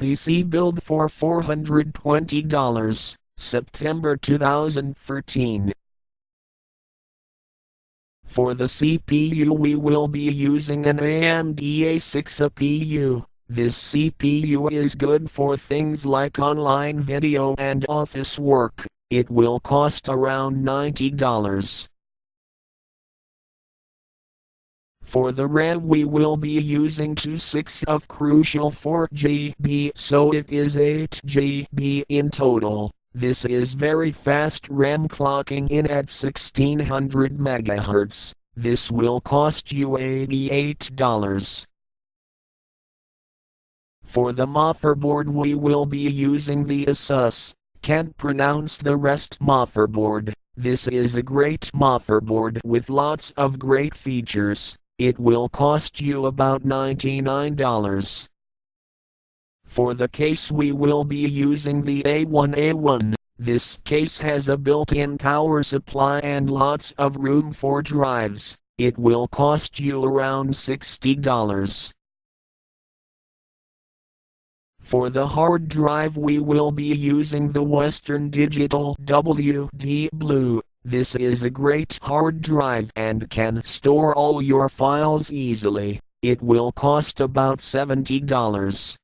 PC build for $420, September 2013. For the CPU we will be using an AMD A6-CPU. This CPU is good for things like online video and office work. It will cost around $90. For the RAM we will be using 26 of Crucial 4GB, so it is 8GB in total. This is very fast RAM, clocking in at 1600 MHz. This will cost you $88. For the motherboard we will be using the ASUS, can't pronounce the rest, motherboard. This is a great motherboard with lots of great features. It will cost you about $99. For the case we will be using the Aywun. This case has a built-in power supply and lots of room for drives. It will cost you around $60. For the hard drive we will be using the Western Digital WD Blue. This is a great hard drive and can store all your files easily. It will cost about $70.